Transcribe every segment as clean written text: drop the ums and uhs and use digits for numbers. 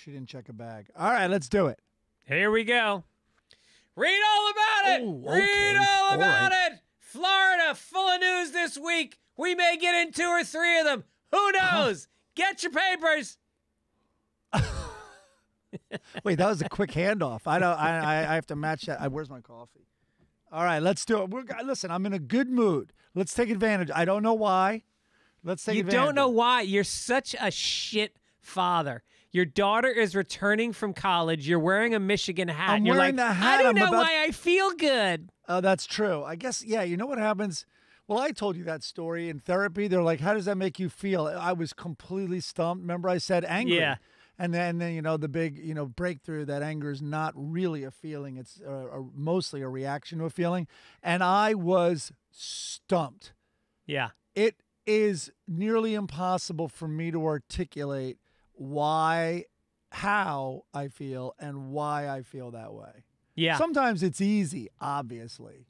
She didn't check a bag. All right, let's do it. Here we go. Read all about it. Oh, okay. Read all about right. it. Florida, full of news this week. We may get in 2 or 3 of them. Who knows? Get your papers. Wait, that was a quick handoff. I have to match that. Where's my coffee? All right, let's do it. Listen, I'm in a good mood. Let's take advantage. I don't know why. Let's take advantage. You don't know why. You're such a shit father. Your daughter is returning from college. You're wearing a Michigan hat. I'm You're wearing like, the hat. I don't know why I feel good. Oh, that's true. I guess, yeah, you know what happens? Well, I told you that story in therapy. They're like, how does that make you feel? I was completely stumped. Remember I said angry? Yeah. And then you know, the big, you know, breakthrough that anger is not really a feeling. It's mostly a reaction to a feeling. And I was stumped. Yeah. It is nearly impossible for me to articulate how I feel and why I feel that way. Yeah. Sometimes it's easy, obviously.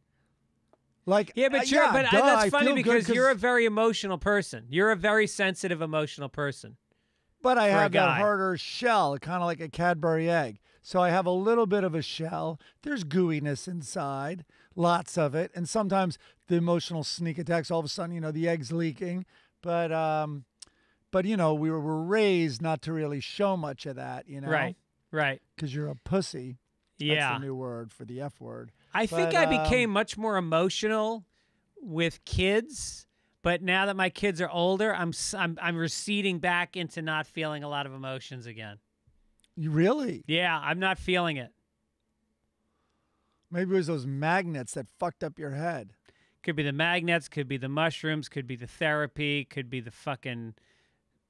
Like, yeah, but that's funny because you're a very emotional person. You're a very sensitive, emotional person. But I have that harder shell, kind of like a Cadbury egg. So I have a little bit of a shell. There's gooiness inside, lots of it. And sometimes the emotional sneak attacks, all of a sudden, you know, the egg's leaking. But you know, we were raised not to really show much of that, you know? Right. Because you're a pussy. Yeah. That's the new word for the F word. I think I became much more emotional with kids, but now that my kids are older, I'm receding back into not feeling a lot of emotions again. You really? Yeah, I'm not feeling it. Maybe it was those magnets that fucked up your head. Could be the magnets, could be the mushrooms, could be the therapy, could be the fucking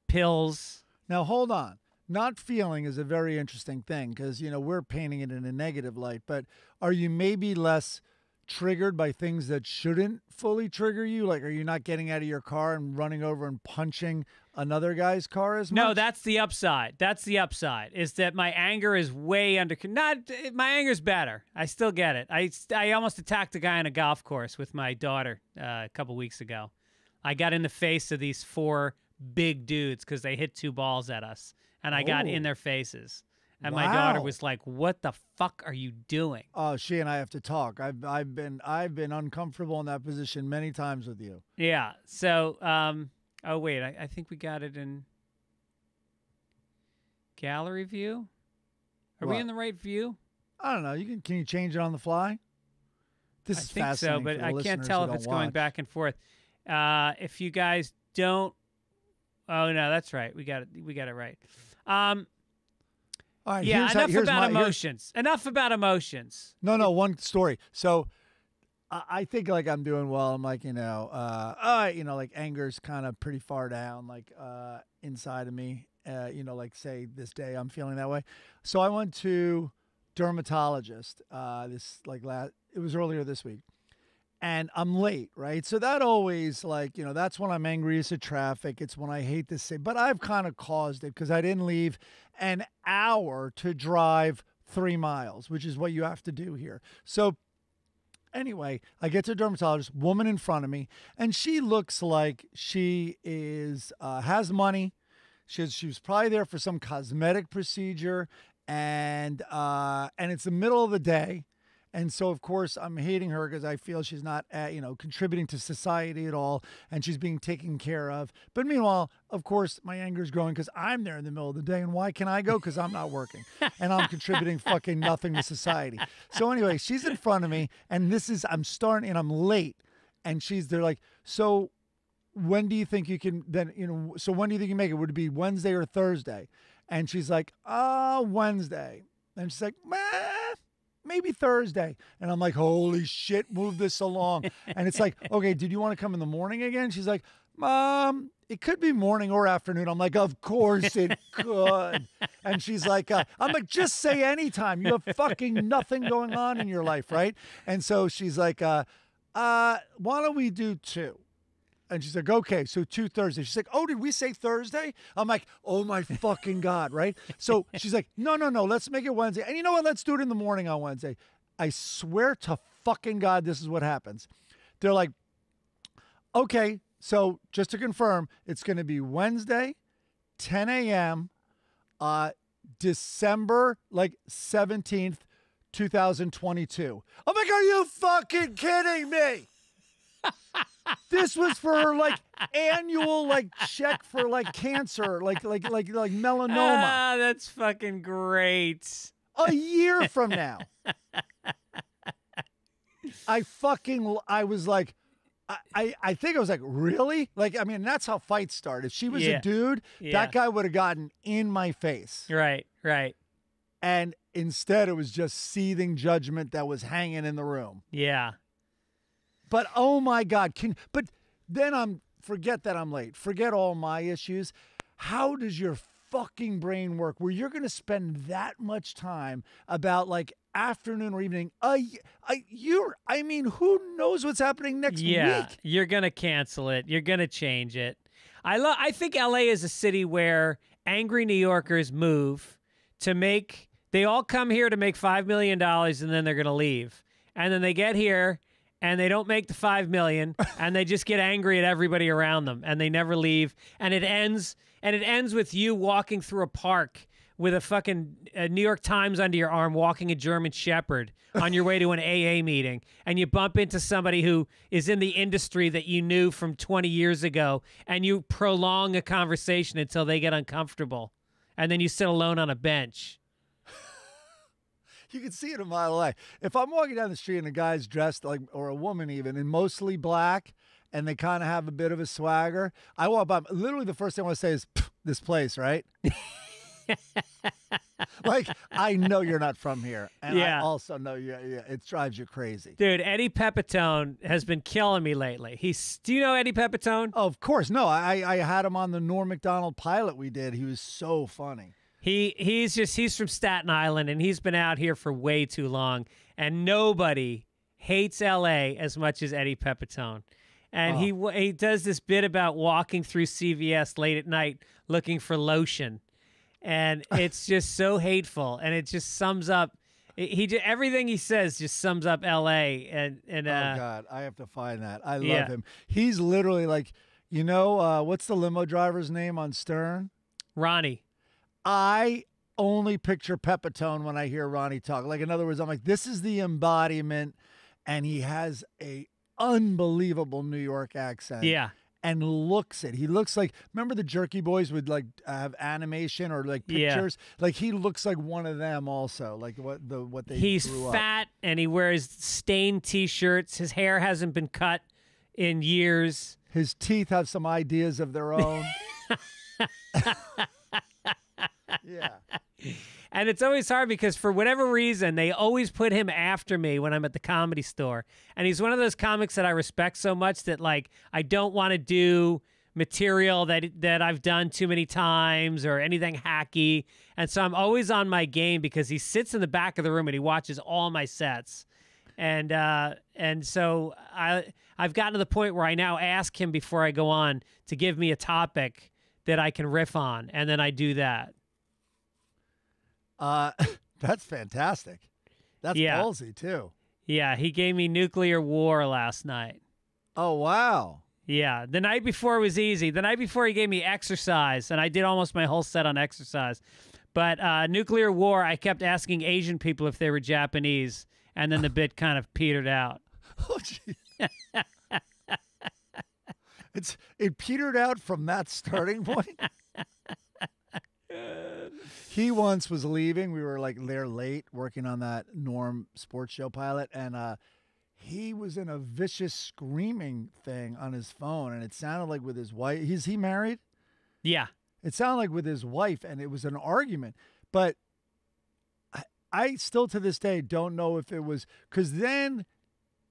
pills. Now, hold on. Not feeling is a very interesting thing because, you know, we're painting it in a negative light, but are you maybe less triggered by things that shouldn't fully trigger you? Like, are you not getting out of your car and running over and punching another guy's car as much? No, that's the upside. That's the upside, is that my anger is way under... my anger's better. I still get it. I almost attacked a guy on a golf course with my daughter a couple weeks ago. I got in the face of these 4 big dudes because they hit 2 balls at us. And I got in their faces. And my daughter was like, "What the fuck are you doing?" Oh, she and I have to talk. I've been uncomfortable in that position many times with you. Yeah. So, oh wait, I think we got it in gallery view. Are we in the right view? I don't know. Can you change it on the fly? This is fascinating. I think so, but I can't tell if it's going back and forth. If you guys don't, oh no, that's right. We got it right. All right, yeah, enough about emotions. Enough about emotions. No, one story. So I think like I'm doing well. I'm like, you know, like anger's kind of pretty far down, like inside of me. You know, like say this day I'm feeling that way. So I went to dermatologist. It was earlier this week. And I'm late, right? So that always, like, you know, that's when I'm angriest at traffic. It's when I hate to say, but I've kind of caused it because I didn't leave an hour to drive 3 miles, which is what you have to do here. So anyway, I get to a dermatologist, woman in front of me, and she looks like she is has money. She was probably there for some cosmetic procedure, and it's the middle of the day. And so, of course, I'm hating her because I feel she's not, contributing to society at all, and she's being taken care of. But meanwhile, of course, my anger is growing because I'm there in the middle of the day. And why can I go? Because I'm not working, and I'm contributing fucking nothing to society. So anyway, she's in front of me, and I'm starting, and I'm late. And they're like, so when do you think you can then, so when do you think you make it? Would it be Wednesday or Thursday? And she's like, Wednesday. And she's like, maybe Thursday. And I'm like, holy shit, move this along. And it's like, okay, did you want to come in the morning again? She's like, it could be morning or afternoon. I'm like, of course it could. And she's like, I'm like, just say anytime. You have fucking nothing going on in your life, right? And so she's like, why don't we do 2? And she's like, okay, so 2 Thursday. She's like, oh, did we say Thursday? I'm like, oh my fucking God, right? So she's like, no, let's make it Wednesday. And you know what? Let's do it in the morning on Wednesday. I swear to fucking God, this is what happens. They're like, okay, so just to confirm, it's going to be Wednesday, 10 a.m. December like 17th, 2022. I'm like, are you fucking kidding me? This was for her like annual like check for like cancer, like melanoma. Ah, that's fucking great. A year from now. I was like, I think I was like, really? Like, I mean, that's how fights start. If she was a dude, that guy would have gotten in my face. Right. And instead, it was just seething judgment that was hanging in the room. Yeah. But oh my God, but then forget that I'm late. Forget all my issues. How does your fucking brain work where you're going to spend that much time about like afternoon or evening? I mean, who knows what's happening next week? You're going to cancel it. You're going to change it. I think LA is a city where angry New Yorkers move to they all come here to make $5 million and then they're going to leave. And then they get here and they don't make the $5 million, and they just get angry at everybody around them, and they never leave. And it ends with you walking through a park with a fucking New York Times under your arm, walking a German Shepherd on your way to an AA meeting, and you bump into somebody who is in the industry that you knew from 20 years ago, and you prolong a conversation until they get uncomfortable, and then you sit alone on a bench. You can see it a mile away. If I'm walking down the street and a guy's dressed like, or a woman even, in mostly black, and they kind of have a bit of a swagger, I walk by. Literally, the first thing I want to say is, "This place, right?" Like, I know you're not from here, and I also know it drives you crazy, dude. Eddie Pepitone has been killing me lately. Do you know Eddie Pepitone? Oh, of course. No, I had him on the Norm Macdonald pilot we did. He was so funny. He's from Staten Island, and he's been out here for way too long, and nobody hates LA as much as Eddie Pepitone. And he does this bit about walking through CVS late at night looking for lotion, and it's just so hateful, and it just sums up everything he says just sums up LA. And oh God, I have to find that. I love him. He's literally like, what's the limo driver's name on Stern? Ronnie. I only picture Pepitone when I hear Ronnie talk. Like, in other words, I'm like, this is the embodiment, and he has a unbelievable New York accent. Yeah. And he looks like, remember the Jerky Boys would like have animation or like pictures? Yeah. Like, he looks like one of them also, like what they He's grew fat up. And he wears stained T-shirts. His hair hasn't been cut in years. His teeth have some ideas of their own. Yeah. And it's always hard because for whatever reason, they always put him after me when I'm at the Comedy Store. And he's one of those comics that I respect so much that, like, I don't want to do material that I've done too many times or anything hacky. And so I'm always on my game because he sits in the back of the room and he watches all my sets. And so I've gotten to the point where I now ask him before I go on to give me a topic that I can riff on, and then I do that. That's fantastic. That's ballsy too. Yeah, he gave me nuclear war last night. Oh, wow. Yeah, the night before was easy. The night before he gave me exercise, and I did almost my whole set on exercise. But nuclear war, I kept asking Asian people if they were Japanese, and then the bit kind of petered out. Oh, geez. It petered out from that starting point. He once was leaving. We were like there late working on that Norm sports show pilot, and he was in a vicious screaming thing on his phone, and it sounded like with his wife. Is he married? Yeah. It sounded like with his wife, and it was an argument. But I still to this day don't know if it was because then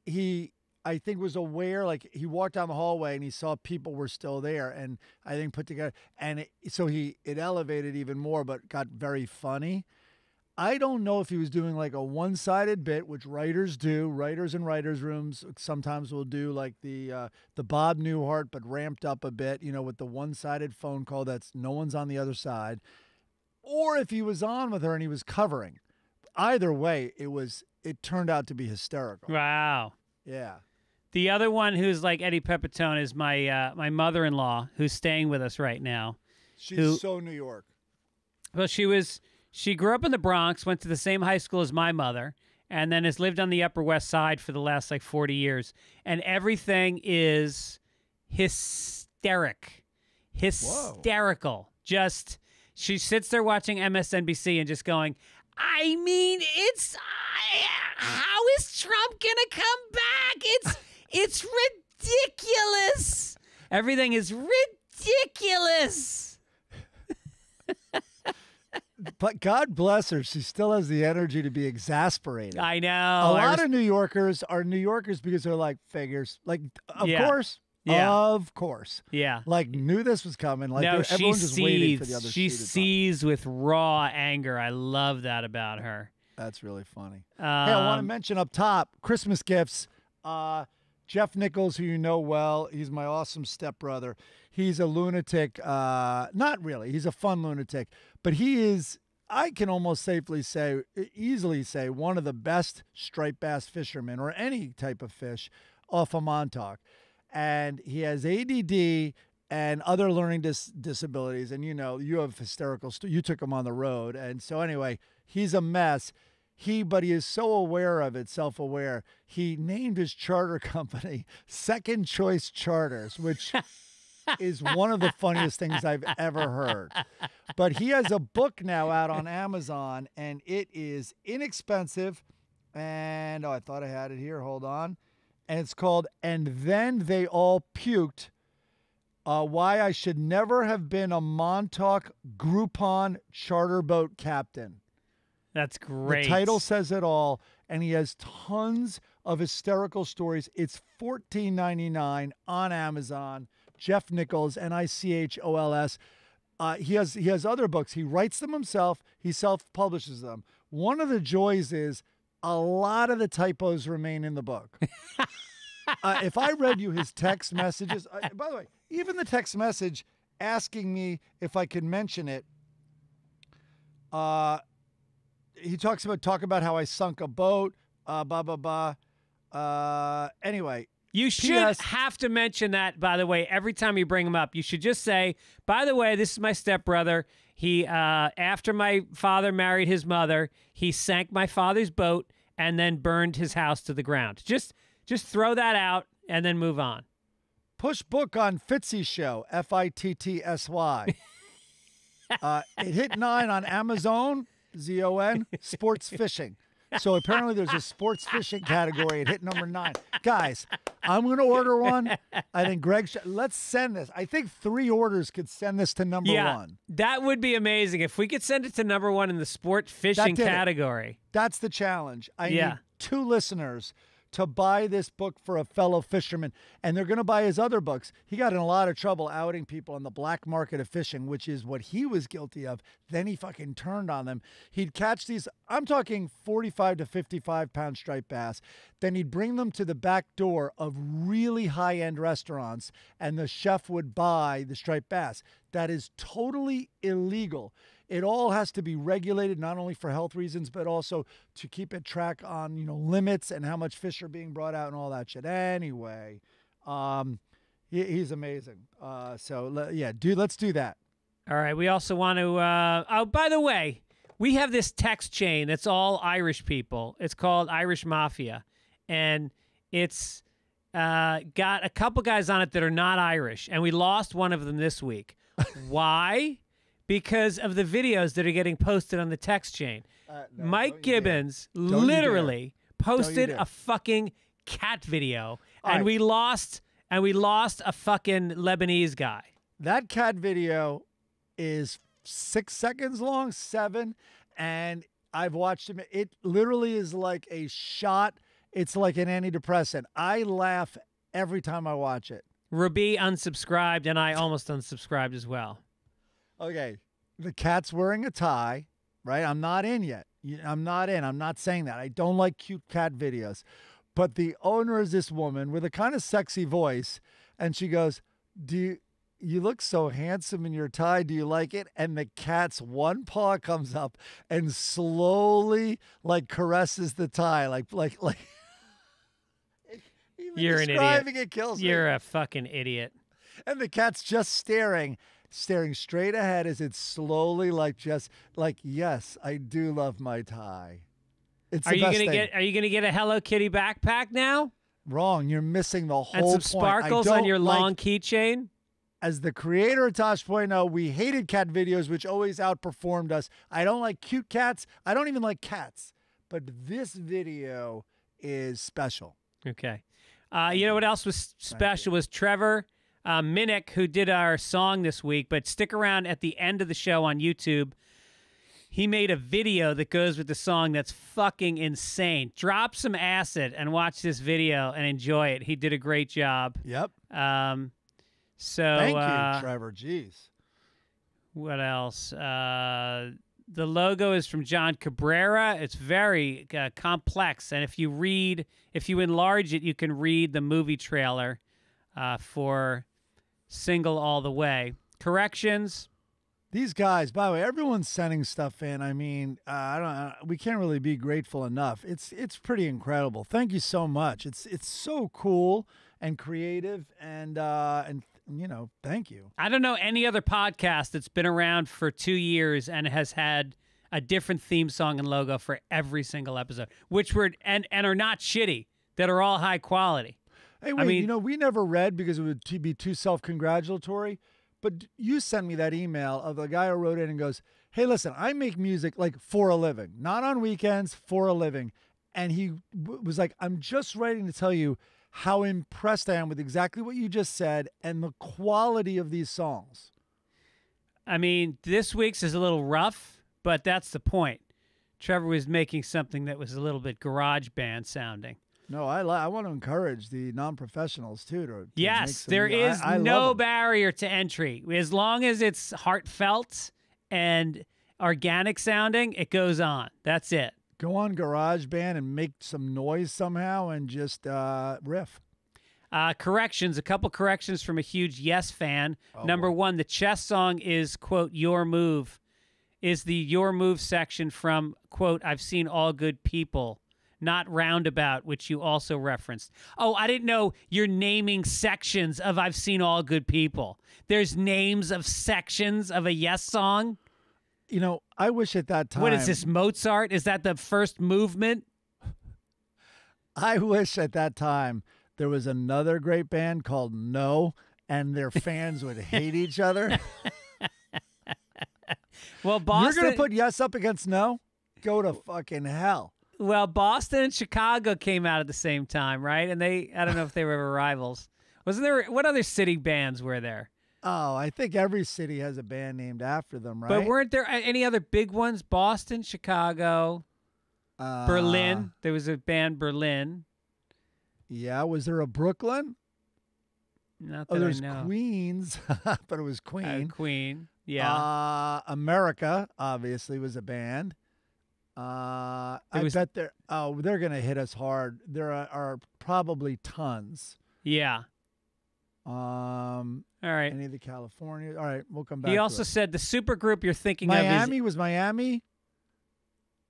he, I think, was aware, like he walked down the hallway and he saw people were still there, and I think put together, and it elevated even more, but got very funny. I don't know if he was doing like a one-sided bit, which writers do. Writers in writers' rooms sometimes will do like the Bob Newhart, but ramped up a bit, with the one-sided phone call that's no one's on the other side, or if he was on with her and he was covering. Either way, it turned out to be hysterical. Wow. Yeah. The other one who's like Eddie Pepitone is my mother-in-law, who's staying with us right now. She's so New York. Well, she was She grew up in the Bronx, went to the same high school as my mother, and then has lived on the Upper West Side for the last, 40 years. And everything is hysterical. Just, she sits there watching MSNBC and just going, I mean, how is Trump gonna come back? It's ridiculous. Everything is ridiculous. But God bless her. She still has the energy to be exasperated. I know. A lot of New Yorkers are New Yorkers because they're like, figures. Like, of course. Yeah. Of course. Yeah. Like, knew this was coming. Like, no, everyone's just waiting for the other She shoe to sees with raw anger. I love that about her. That's really funny. Hey, I want to mention up top, Christmas gifts. Jeff Nichols, who you know well, he's my awesome stepbrother. He's a lunatic. Not really. He's a fun lunatic. But he is, I can almost easily say, one of the best striped bass fishermen, or any type of fish, off of Montauk. And he has ADD and other learning disabilities. And, you have hysterical, you took him on the road. And so anyway, he's a mess. But he is so aware of it, self-aware. He named his charter company Second Choice Charters, which is one of the funniest things I've ever heard. But he has a book now out on Amazon, and it is inexpensive. And, I thought I had it here. Hold on. And it's called And Then They All Puked, Why I Should Never Have Been a Montauk Groupon Charter Boat Captain. That's great. The title says it all, and he has tons of hysterical stories. It's $14.99 on Amazon. Jeff Nichols, Nichols. He has other books. He writes them himself. He self-publishes them. One of the joys is a lot of the typos remain in the book. If I read you his text messages, by the way, even the text message asking me if I could mention it, he talk about how I sunk a boat, anyway. You should have to mention that, by the way, every time you bring him up. You should just say, by the way, this is my stepbrother. He, after my father married his mother, he sank my father's boat and then burned his house to the ground. Just throw that out and then move on. Push book on Fitzy's show, Fittsy. It hit 9 on Amazon. Zon, sports fishing. So apparently there's a sports fishing category. It hit number 9. Guys, I'm going to order one. I think Greg let's send this. I think 3 orders could send this to number 1. That would be amazing. If we could send it to number 1 in the sport fishing category. That's the challenge. I need 2 listeners to buy this book for a fellow fisherman, and they're going to buy his other books. He got in a lot of trouble outing people on the black market of fishing, which is what he was guilty of. Then he fucking turned on them. He'd catch these, I'm talking 45 to 55 pound striped bass. Then he'd bring them to the back door of really high-end restaurants, and the chef would buy the striped bass. That is totally illegal. It all has to be regulated, not only for health reasons, but also to keep it track on, limits and how much fish are being brought out and all that shit. Anyway, he's amazing. Dude, let's do that. All right. We also want to, by the way, we have this text chain that's all Irish people. It's called Irish Mafia. And it's got a couple guys on it that are not Irish. And we lost one of them this week. Why? Because of the videos that are getting posted on the text chain. No, Mike Gibbons literally posted a fucking cat video, and we lost a fucking Lebanese guy. That cat video is 6 seconds long, 7, and I've watched him. It literally is like a shot. It's like an antidepressant. I laugh every time I watch it. Rabi unsubscribed, and I almost unsubscribed as well. Okay, the cat's wearing a tie, right? I'm not in yet. I'm not in. I'm not saying that. I don't like cute cat videos. But the owner is this woman with a kind of sexy voice, and she goes, you look so handsome in your tie. Do you like it? And the cat's one paw comes up and slowly, caresses the tie, like. You're an idiot. It kills me. You're a fucking idiot. And the cat's just staring straight ahead as it's slowly yes, I do love my tie. It's Are the you best gonna thing. get? Are you gonna get a Hello Kitty backpack now? Wrong. You're missing the whole And some point. sparkles I on don't your like- long keychain? As the creator of Tosh.0, we hated cat videos, which always outperformed us. I don't like cute cats. I don't even like cats. But this video is special. Okay. You know what else was special was Trevor Minnick, who did our song this week. But stick around at the end of the show on YouTube. He made a video that goes with the song that's fucking insane. Drop some acid and watch this video and enjoy it. He did a great job. Yep. So Thank you, Trevor. Jeez. What else? The logo is from John Cabrera. It's very complex, and if you enlarge it, you can read the movie trailer for Single All the Way. Corrections. These guys, by the way, everyone's sending stuff in. I mean, we can't really be grateful enough. It's pretty incredible. Thank you so much. It's so cool and creative, and thank you. I don't know any other podcast that's been around for 2 years and has had a different theme song and logo for every single episode, which were and are not shitty, that are all high quality. Hey, wait, we never read because it would be too self-congratulatory, but you sent me that email of the guy who wrote in and goes, hey, listen, I make music for a living, not on weekends, for a living. And he was like, I'm just writing to tell you how impressed I am with exactly what you just said and the quality of these songs. I mean, this week's is a little rough, but that's the point. Trevor was making something that was a little bit garage band sounding. No, I want to encourage the non-professionals too. To yes, there is no barrier to entry. As long as it's heartfelt and organic sounding, it goes on. That's it. Go on GarageBand and make some noise somehow and just riff. Corrections, a couple corrections from a huge Yes fan. Number one, the chess song is, quote, Your Move, is the Your Move section from, quote, I've Seen All Good People, not Roundabout, which you also referenced. Oh, I didn't know you're naming sections of I've Seen All Good People. There's names of sections of a Yes song? You know, I wish at that time... What is this, Mozart? Is that the first movement? I wish at that time there was another great band called No, and their fans would hate each other. Well, Boston... You're going to put Yes up against No? Go to fucking hell. Well, Boston and Chicago came out at the same time, right? And I don't know if they were ever rivals. Wasn't there... What other city bands were there? Oh, I think every city has a band named after them, right? But weren't there any other big ones? Boston, Chicago, Berlin. There was a band, Berlin. Yeah, was there a Brooklyn? Not that I there's know. Queens, but it was Queen. Queen, yeah. America, obviously, was a band. I bet they're going to hit us hard. There are probably tons. Yeah. All right. Any of the California. All right, we'll come back. He also said the supergroup you're thinking of is Miami. Was Miami?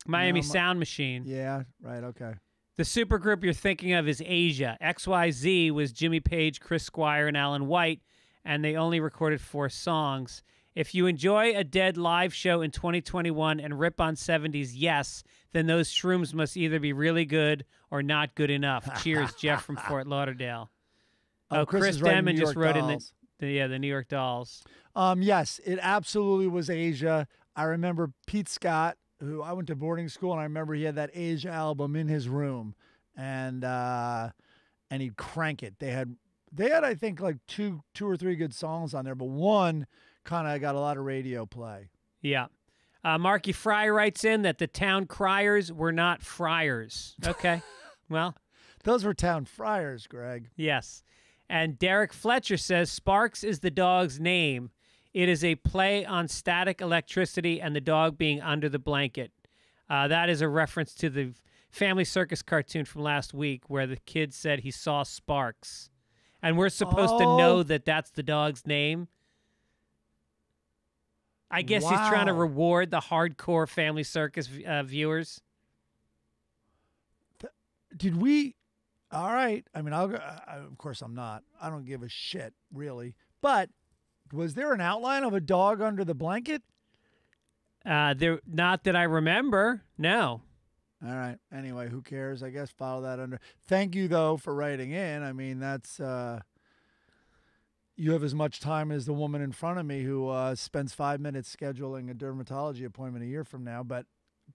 Miami Sound Machine. Yeah, right, okay. The supergroup you're thinking of is Asia. XYZ was Jimmy Page, Chris Squire, and Alan White, and they only recorded 4 songs. If you enjoy a Dead live show in 2021 and rip on 70s Yes, then those shrooms must either be really good or not good enough. Cheers, Jeff from Fort Lauderdale. Oh, Chris Demon just wrote in the New York Dolls. Yes, it absolutely was Asia. I remember Pete Scott, who I went to boarding school, and I remember he had that Asia album in his room, and he'd crank it. They had I think like two or three good songs on there, but one kind of got a lot of radio play. Yeah. Marky Fry writes in that the town criers were not friars. Okay. Well, those were town friars, Greg. Yes. And Derek Fletcher says Sparks is the dog's name. It is a play on static electricity and the dog being under the blanket. That is a reference to the Family Circus cartoon from last week where the kid said he saw Sparks. And we're supposed to know that that's the dog's name. I guess he's trying to reward the hardcore Family Circus viewers. Did we... All right. I mean, of course I'm not. I don't give a shit, really. But was there an outline of a dog under the blanket? There, not that I remember. No. All right. Anyway, who cares? I guess follow that under. Thank you, though, for writing in. I mean, that's you have as much time as the woman in front of me who spends 5 minutes scheduling a dermatology appointment a year from now. But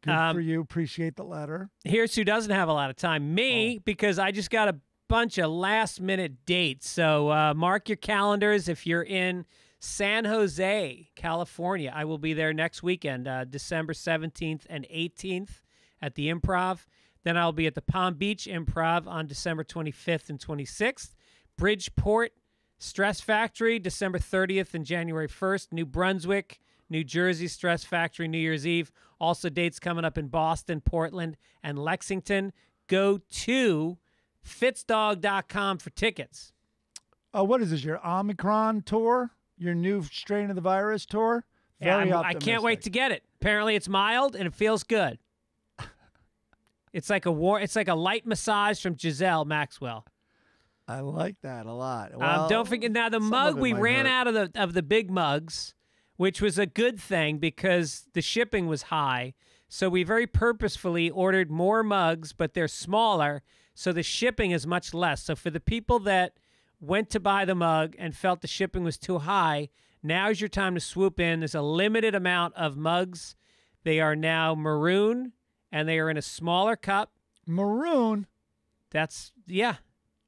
good for you. Appreciate the letter. Here's who doesn't have a lot of time. Me, because I just got a bunch of last-minute dates. So mark your calendars if you're in San Jose, California. I will be there next weekend, December 17th and 18th. At the Improv. Then I'll be at the Palm Beach Improv on December 25th and 26th. Bridgeport Stress Factory, December 30th and January 1st. New Brunswick, New Jersey Stress Factory, New Year's Eve. Also dates coming up in Boston, Portland, and Lexington. Go to fitzdog.com for tickets. What is this, your Omicron tour? Your new strain of the virus tour? Very Yeah, I can't wait to get it. Apparently it's mild and it feels good. It's like a light massage from Giselle Maxwell. I like that a lot. Well, don't forget now the mug. We ran out of the big mugs, which was a good thing because the shipping was high. So we very purposefully ordered more mugs, but they're smaller, so the shipping is much less. So for the people that went to buy the mug and felt the shipping was too high, now's your time to swoop in. There's a limited amount of mugs. They are now maroon. And they are in a smaller cup. Maroon? Yeah.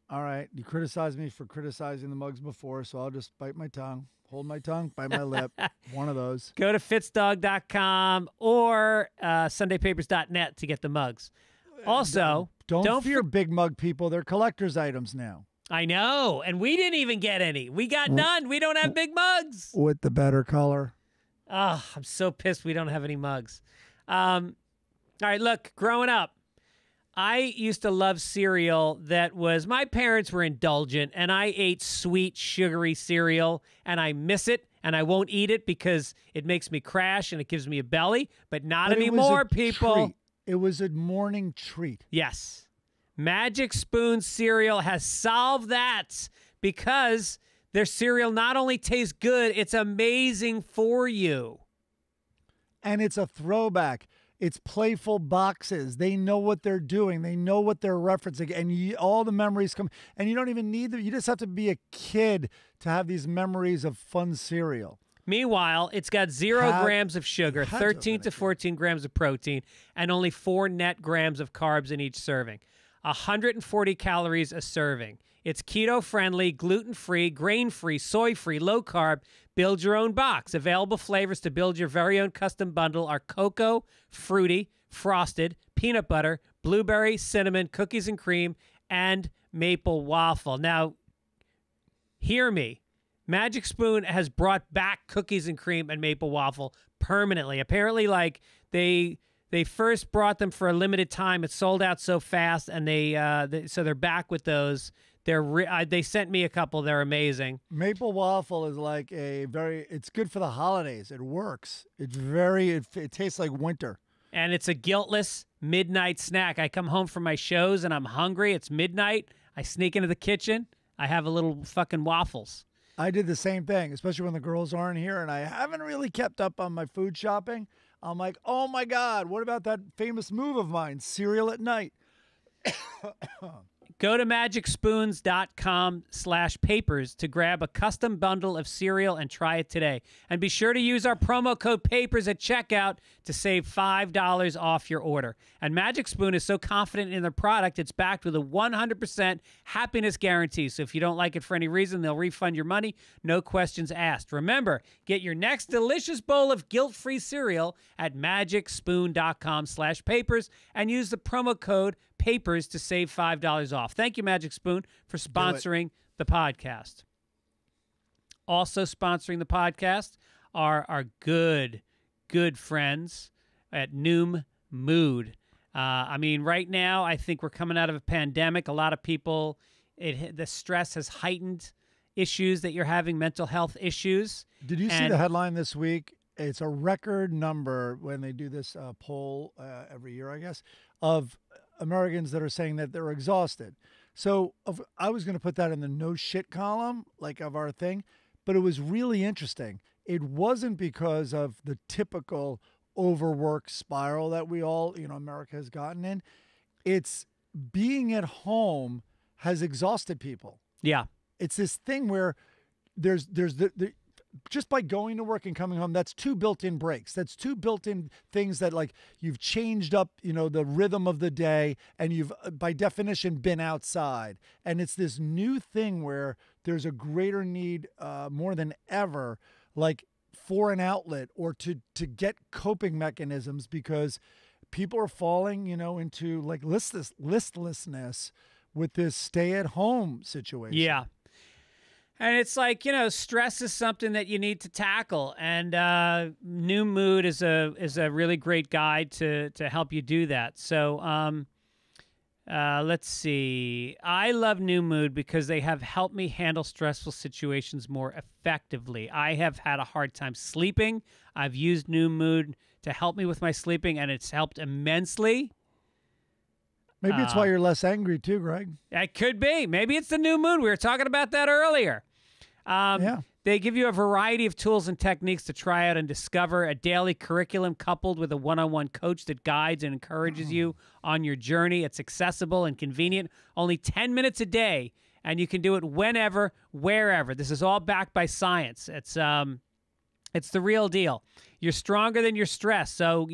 All right. You criticized me for criticizing the mugs before, so I'll just bite my tongue. Hold my tongue, bite my lip. One of those. Go to fitzdog.com or sundaypapers.net to get the mugs. Also, don't fear big mug people. They're collector's items now. I know. And we didn't even get any. We got none. We don't have big mugs. With the better color. Oh, I'm so pissed we don't have any mugs. All right, look, growing up, I used to love cereal my parents were indulgent, and I ate sweet, sugary cereal, and I miss it, and I won't eat it because it makes me crash and it gives me a belly, but not anymore, people. Treat. It was a morning treat. Yes. Magic Spoon cereal has solved that because their cereal not only tastes good, it's amazing for you. And it's a throwback. It's playful boxes. They know what they're doing. They know what they're referencing. And all the memories come. And you don't even need them. You just have to be a kid to have these memories of fun cereal. Meanwhile, it's got 0 grams of sugar, 13 to 14 grams of protein, and only 4 net grams of carbs in each serving. 140 calories a serving. It's keto-friendly, gluten-free, grain-free, soy-free, low-carb. Build your own box. Available flavors to build your very own custom bundle are cocoa, fruity, frosted, peanut butter, blueberry, cinnamon, cookies and cream, and maple waffle. Now, hear me. Magic Spoon has brought back cookies and cream and maple waffle permanently. Apparently, they first brought them for a limited time. It sold out so fast, and so they're back with those. They sent me a couple. They're amazing. Maple waffle is like it's good for the holidays. It works. It tastes like winter. And it's a guiltless midnight snack. I come home from my shows and I'm hungry. It's midnight. I sneak into the kitchen. I have a little fucking waffles. I did the same thing, especially when the girls aren't here and I haven't really kept up on my food shopping. I'm like, oh my God, what about that famous move of mine, cereal at night? Go to magicspoons.com/papers to grab a custom bundle of cereal and try it today. And be sure to use our promo code PAPERS at checkout to save $5 off your order. And Magic Spoon is so confident in their product, it's backed with a 100% happiness guarantee. So if you don't like it for any reason, they'll refund your money. No questions asked. Remember, get your next delicious bowl of guilt-free cereal at magicspoon.com/papers and use the promo code PAPERS to save $5 off. Thank you, Magic Spoon, for sponsoring the podcast. Also sponsoring the podcast are our good friends at Noom Mood. Right now, I think we're coming out of a pandemic. A lot of people, the stress has heightened issues that you're having, mental health issues. Did you see the headline this week? It's a record number when they do this poll every year, I guess, of Americans that are saying that they're exhausted. So I was going to put that in the no shit column, like of our thing. but it was really interesting. It wasn't because of the typical overwork spiral that we all, America has gotten in. It's being at home has exhausted people. Yeah. It's this thing where there's the just by going to work and coming home, that's two built-in breaks. That's two built-in things that, like, you've changed up, the rhythm of the day, and you've, by definition, been outside. And it's this new thing where there's a greater need, more than ever, like, for an outlet or to get coping mechanisms, because people are falling, into like listlessness with this stay-at-home situation. Yeah. And it's like, stress is something that you need to tackle. And New Mood is a really great guide to help you do that. So let's see. I love New Mood because they have helped me handle stressful situations more effectively. I have had a hard time sleeping. I've used New Mood to help me with my sleeping, and it's helped immensely. Maybe it's why you're less angry too, Greg. It could be. Maybe it's the New Mood. We were talking about that earlier. Yeah. They give you a variety of tools and techniques to try out and discover, a daily curriculum coupled with a one-on-one coach that guides and encourages you on your journey. It's accessible and convenient, only 10 minutes a day, and you can do it whenever, wherever. This is all backed by science. It's the real deal. You're stronger than your stress, so,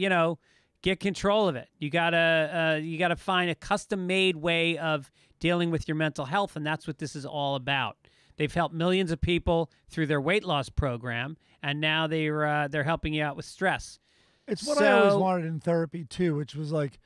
get control of it. You gotta find a custom-made way of dealing with your mental health, and that's what this is all about. They've helped millions of people through their weight loss program, and now they're helping you out with stress. It's what I always wanted in therapy too, which was like,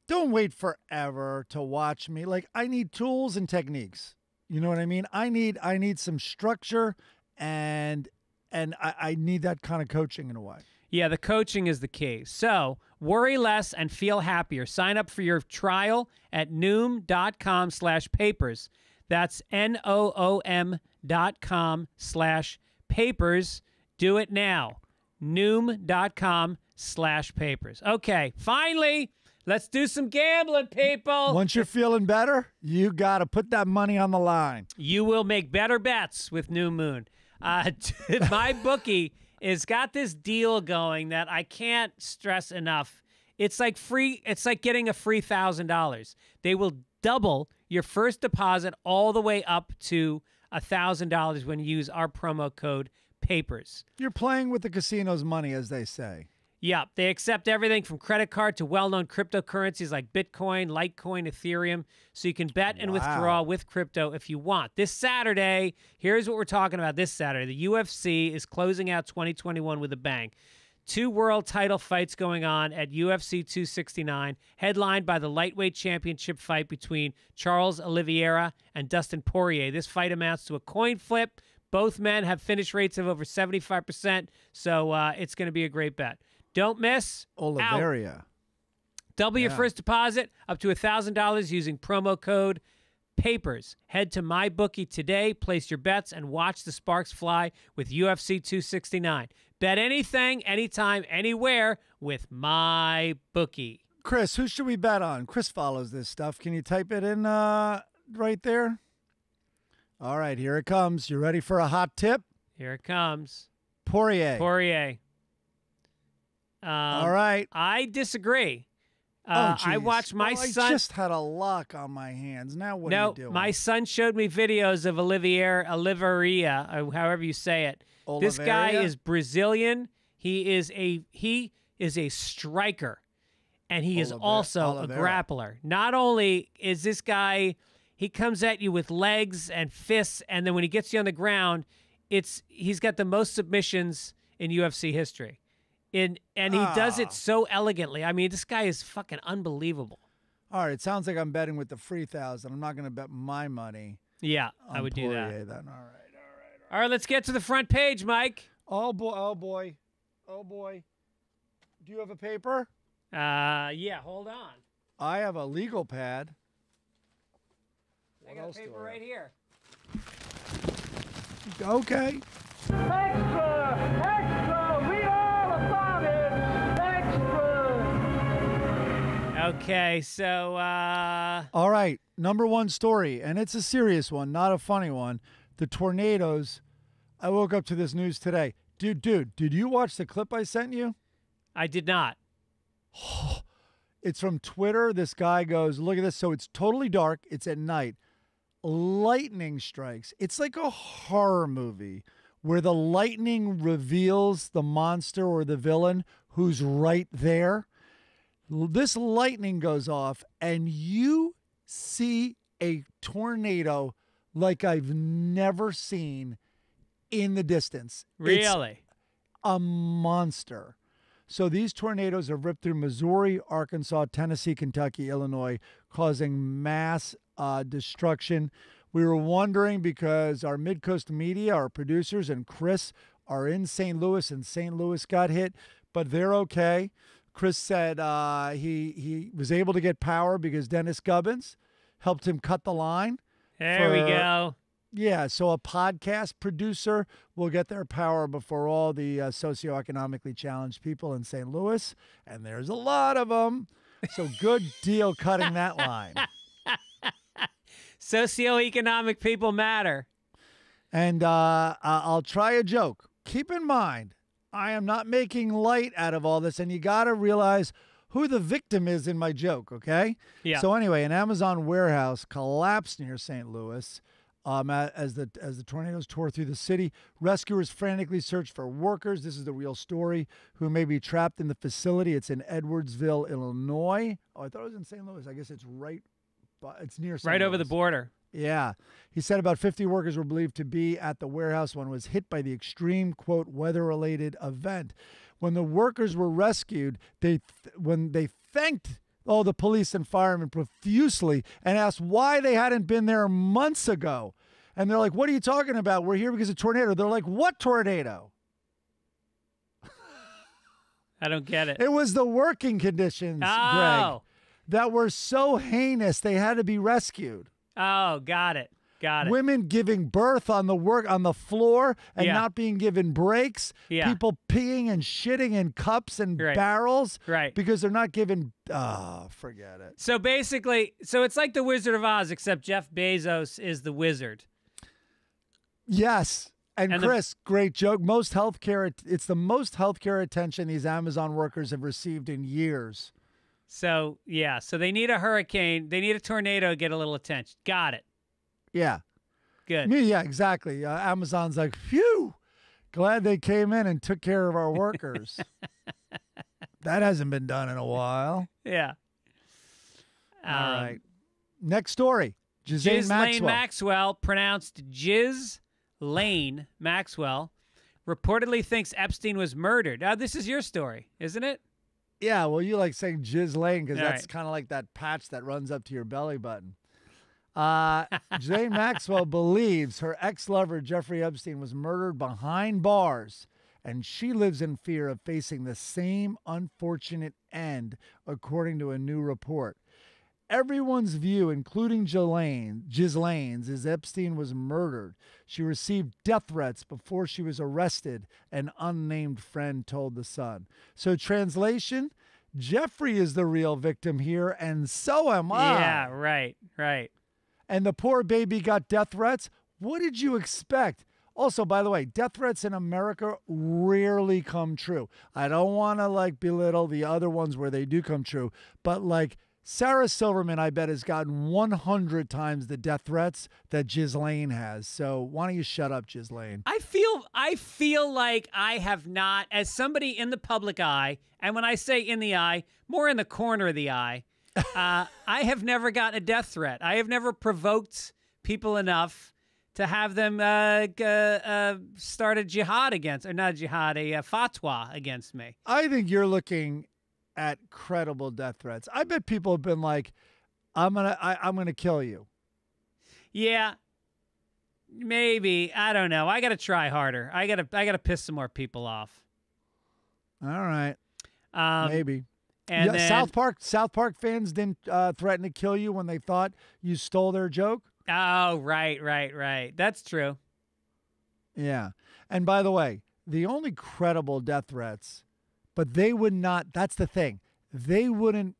don't wait forever to watch me. Like, I need tools and techniques. You know what I mean? I need some structure, and I need that kind of coaching in a way. Yeah, the coaching is the key. So worry less and feel happier. Sign up for your trial at noom.com/papers. That's NOOM.com/papers. Do it now. Noom.com/papers. Okay, finally, let's do some gambling, people. Once you're feeling better, you got to put that money on the line. You will make better bets with New Moon. My bookie has got this deal going that I can't stress enough. It's like free. It's like getting a free $1,000. They will double your first deposit all the way up to $1,000 when you use our promo code PAPERS. You're playing with the casino's money, as they say. Yeah, they accept everything from credit card to well-known cryptocurrencies like Bitcoin, Litecoin, Ethereum, so you can bet and withdraw with crypto if you want. This Saturday, here's what we're talking about this Saturday. The UFC is closing out 2021 with a bang. 2 world title fights going on at UFC 269, headlined by the lightweight championship fight between Charles Oliveira and Dustin Poirier. This fight amounts to a coin flip. Both men have finish rates of over 75%, so it's going to be a great bet. Don't miss. Oliveira. Double your first deposit up to $1,000 using promo code PAPERS. Head to MyBookie today, place your bets, and watch the sparks fly with UFC 269. Bet anything, anytime, anywhere with MyBookie. Chris, who should we bet on? Chris follows this stuff. Can you type it in right there? All right, here it comes. You ready for a hot tip? Here it comes. Poirier. All right. I disagree. I watched my son. I just had a lock on my hands. Now what are you doing? My son showed me videos of Oliveira, or however you say it. Oliveira? This guy is Brazilian. He is a striker, and he is also a grappler. Not only is this guy, he comes at you with legs and fists, and then when he gets you on the ground, he's got the most submissions in UFC history. And he does it so elegantly. I mean, this guy is fucking unbelievable. All right, it sounds like I'm betting with the free $1,000. I'm not going to bet my money. Yeah, I would do that. Then. All right, let's get to the front page, Mike. Oh boy. Do you have a paper? Yeah, hold on. I have a legal pad. I got a paper right here. Okay. Extra, read all about it. Extra. Okay, so all right, number one story, and it's a serious one, not a funny one. The tornadoes I woke up to this news today. Dude, did you watch the clip I sent you? I did not. It's from Twitter. This guy goes, look at this. So it's totally dark. It's at night. Lightning strikes. It's like a horror movie where the lightning reveals the monster or the villain who's right there. This lightning goes off and you see a tornado like I've never seen in the distance. Really? It's a monster. So these tornadoes have ripped through Missouri, Arkansas, Tennessee, Kentucky, Illinois, causing mass destruction. We were wondering because our Midcoast Media, our producers, and Chris are in St. Louis, and St. Louis got hit, but they're okay. Chris said he was able to get power because Dennis Gibbons helped him cut the line. There we go. Yeah, so a podcast producer will get their power before all the socioeconomically challenged people in St. Louis, and there's a lot of them. So good deal cutting that line. Socioeconomic people matter. And I'll try a joke. Keep in mind, I am not making light out of all this, and you got to realize who the victim is in my joke, okay? Yeah. So anyway, an Amazon warehouse collapsed near St. Louis. As the tornadoes tore through the city, rescuers frantically searched for workers. This is the real story, who may be trapped in the facility. It's in Edwardsville, Illinois. Oh, I thought it was in St. Louis. I guess it's it's near St. Right Louis. over the border. Yeah. He said about 50 workers were believed to be at the warehouse when it was hit by the extreme, quote, weather-related event. When the workers were rescued, when they thanked the police and firemen profusely and asked why they hadn't been there months ago. And they're like, what are you talking about? We're here because of tornado. They're like, what tornado? I don't get it. It was the working conditions, Greg, that were so heinous they had to be rescued. Oh, got it. Got it. Women giving birth on the floor and not being given breaks. Yeah. People peeing and shitting in cups and barrels. Right. Because they're not given. Oh, forget it. So basically, it's like the Wizard of Oz, except Jeff Bezos is the wizard. Yes. And Chris, great joke. It's the most healthcare attention these Amazon workers have received in years. So, yeah. So they need a hurricane. They need a tornado to get a little attention. Got it. Yeah. Good. Yeah, exactly. Amazon's like, phew, glad they came in and took care of our workers. That hasn't been done in a while. Yeah. All right. Next story. Ghislaine Maxwell, pronounced Ghislaine Maxwell, reportedly thinks Epstein was murdered. This is your story, isn't it? Yeah, well, you like saying Ghislaine because that's right. kind of like that patch that runs up to your belly button. Ghislaine Maxwell believes her ex-lover Jeffrey Epstein was murdered behind bars, and she lives in fear of facing the same unfortunate end, according to a new report. Everyone's view, including Ghislaine's, is Epstein was murdered. She received death threats before she was arrested, an unnamed friend told The Sun. So translation, Jeffrey is the real victim here, and so am I. Yeah, right. And the poor baby got death threats. What did you expect? Also, by the way, death threats in America rarely come true. I don't want to belittle the other ones where they do come true, but Sarah Silverman, I bet, has gotten 100 times the death threats that Ghislaine has. So why don't you shut up, Ghislaine? I feel like I have not, as somebody in the public eye, and when I say in the eye, more in the corner of the eye, I have never gotten a death threat. I have never provoked people enough to have them start a jihad against, or not a jihad, a fatwa against me. I think you're looking at credible death threats. I bet people have been like, I'm gonna kill you. Yeah, maybe. I don't know. I got to try harder. I gotta piss some more people off. All right. Maybe. And then, South Park fans didn't threaten to kill you when they thought you stole their joke. Oh, right. That's true. Yeah. And by the way, the only credible death threats, but they would not, that's the thing. They wouldn't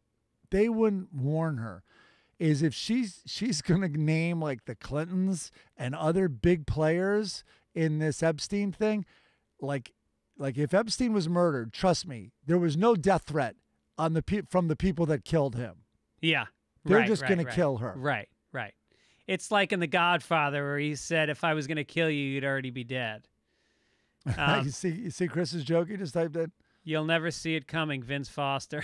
warn her, is if she's going to name the Clintons and other big players in this Epstein thing, like if Epstein was murdered, trust me, there was no death threat on from the people that killed him. Yeah. They're just going to kill her. Right. It's like in The Godfather where he said, if I was going to kill you, you'd already be dead. You see Chris's joke he just typed in? You'll never see it coming, Vince Foster.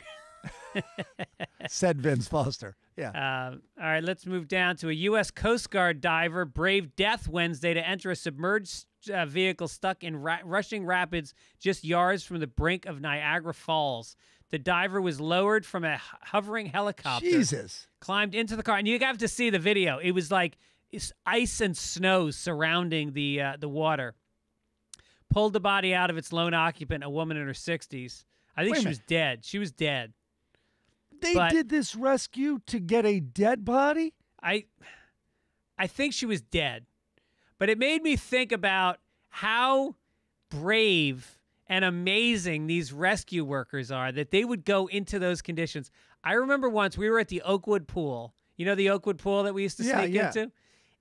Said Vince Foster. Yeah. All right, let's move down to a U.S. Coast Guard diver braved death Wednesday to enter a submerged vehicle stuck in rushing rapids just yards from the brink of Niagara Falls. The diver was lowered from a hovering helicopter. Jesus. Climbed into the car. And you have to see the video. It was like ice and snow surrounding the water. Pulled the body out of its lone occupant, a woman in her 60s. I think she was dead. She was dead. They did this rescue to get a dead body? I think she was dead. But it made me think about how brave and amazing these rescue workers are, that they would go into those conditions. I remember once we were at the Oakwood pool. You know the Oakwood pool that we used to sneak into?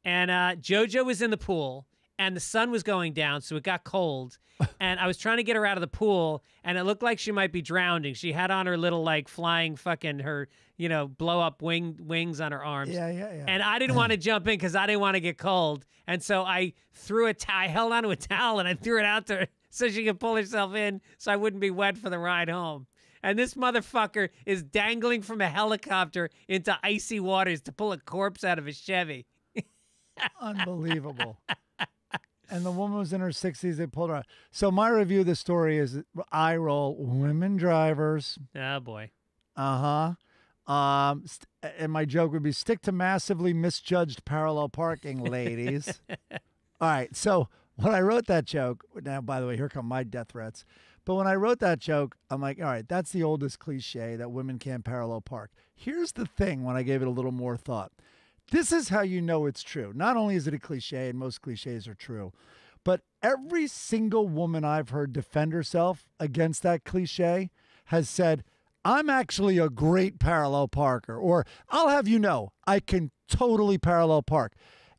And JoJo was in the pool, and the sun was going down, so it got cold. And I was trying to get her out of the pool, and it looked like she might be drowning. She had on her little, like, flying fucking her, blow-up wings on her arms. Yeah. And I didn't want to jump in because I didn't want to get cold. And so I held onto a towel, and I threw it out there so she could pull herself in so I wouldn't be wet for the ride home. And this motherfucker is dangling from a helicopter into icy waters to pull a corpse out of a Chevy. Unbelievable. And the woman was in her 60s. They pulled her out. So my review of the story is eye roll, women drivers. Oh, boy. Uh-huh. And my joke would be stick to massively misjudged parallel parking, ladies. All right. So when I wrote that joke, now, by the way, here come my death threats. But when I wrote that joke, I'm like, all right, that's the oldest cliche that women can't parallel park. Here's the thing when I gave it a little more thought. This is how you know it's true. Not only is it a cliche, and most cliches are true, but every single woman I've heard defend herself against that cliche has said, I'm actually a great parallel parker, or I'll have you know, I can totally parallel park.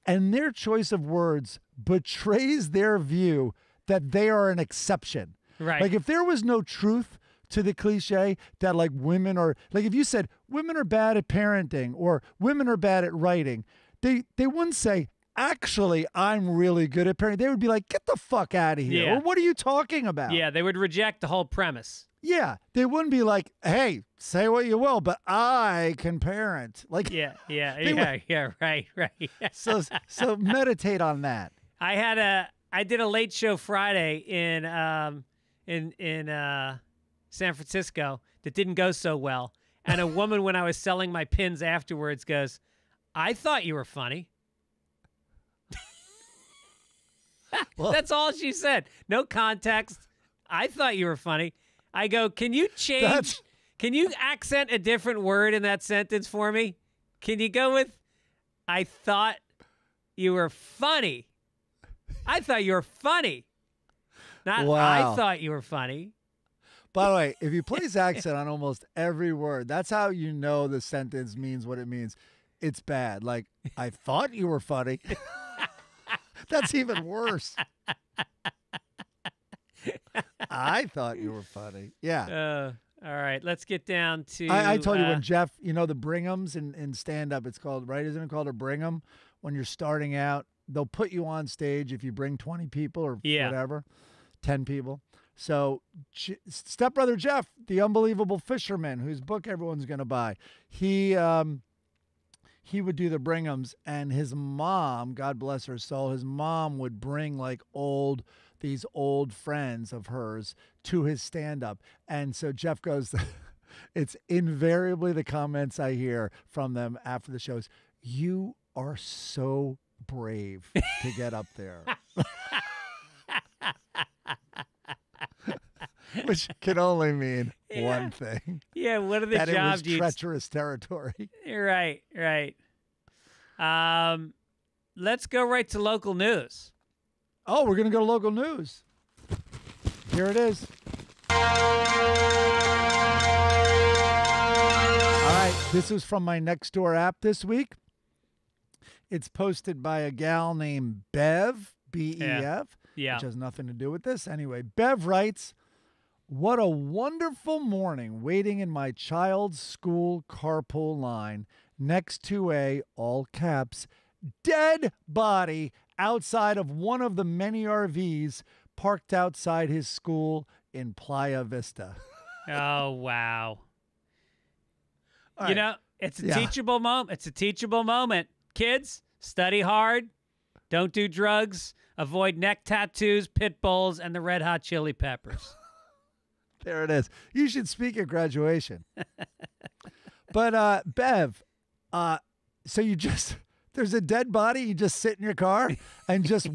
And their choice of words betrays their view that they are an exception. Right. Like if there was no truth to the cliche that like women are, like if you said women are bad at parenting or women are bad at writing, they wouldn't say, actually, I'm really good at parenting. They would be like, get the fuck out of here. Yeah. Or what are you talking about? Yeah, they would reject the whole premise. Yeah, they wouldn't be like, hey, say what you will, but I can parent. Like, Yeah, right. so meditate on that. I did a late show Friday in San Francisco that didn't go so well. And a woman, when I was selling my pins afterwards, goes, I thought you were funny. Well, that's all she said. No context. I thought you were funny. I go, can you change? Can you accent a different word in that sentence for me? Can you go with, I thought you were funny. I thought you were funny. Not wow. I thought you were funny. By the way, if you place accent on almost every word, that's how you know the sentence means what it means. It's bad. Like, I thought you were funny. That's even worse. I thought you were funny. Yeah. All right. Let's get down to... I told you when Jeff, you know, the Brighams in stand-up, it's called, right? Isn't it called a Brigham? When you're starting out, they'll put you on stage if you bring 20 people or whatever, 10 people. So stepbrother Jeff, the unbelievable fisherman whose book everyone's going to buy, he would do the Brighams, and his mom, God bless her soul, his mom would bring like these old friends of hers to his stand-up. And so Jeff goes, it's invariably the comments I hear from them after the shows, you are so brave to get up there. Which can only mean one thing. Yeah, what are the that jobs? It was treacherous territory. Right. Let's go right to local news. Oh, we're going to go to local news. Here it is. All right, this is from my Nextdoor app this week. It's posted by a gal named Bev, B-E-F, Yeah. which has nothing to do with this. Anyway, Bev writes, what a wonderful morning waiting in my child's school carpool line next to a, all caps, dead body outside of one of the many RVs parked outside his school in Playa Vista. Oh, wow. All You right. know, it's a teachable moment. It's a teachable moment. Kids, study hard. Don't do drugs. Avoid neck tattoos, pit bulls, and the Red Hot Chili Peppers. There it is. You should speak at graduation. But Bev, so you just there's a dead body. You just sit in your car and just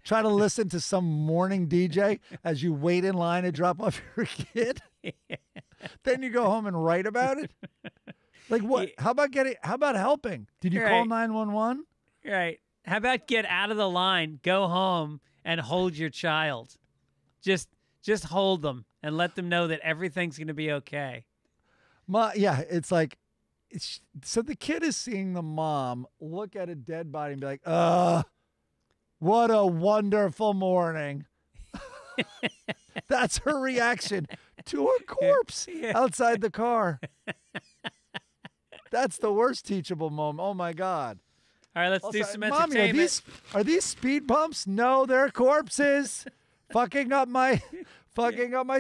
try to listen to some morning DJ as you wait in line to drop off your kid. Then you go home and write about it. Like what? How about helping? Did you call 911? Right. How about get out of the line, go home, and hold your child? Just hold them and let them know that everything's going to be okay. It's like, so the kid is seeing the mom look at a dead body and be like, what a wonderful morning. That's her reaction to a corpse outside the car. That's the worst teachable moment. Oh, my God. All right, let's do some Mommy, entertainment. are these speed bumps? No, they're corpses. fucking up my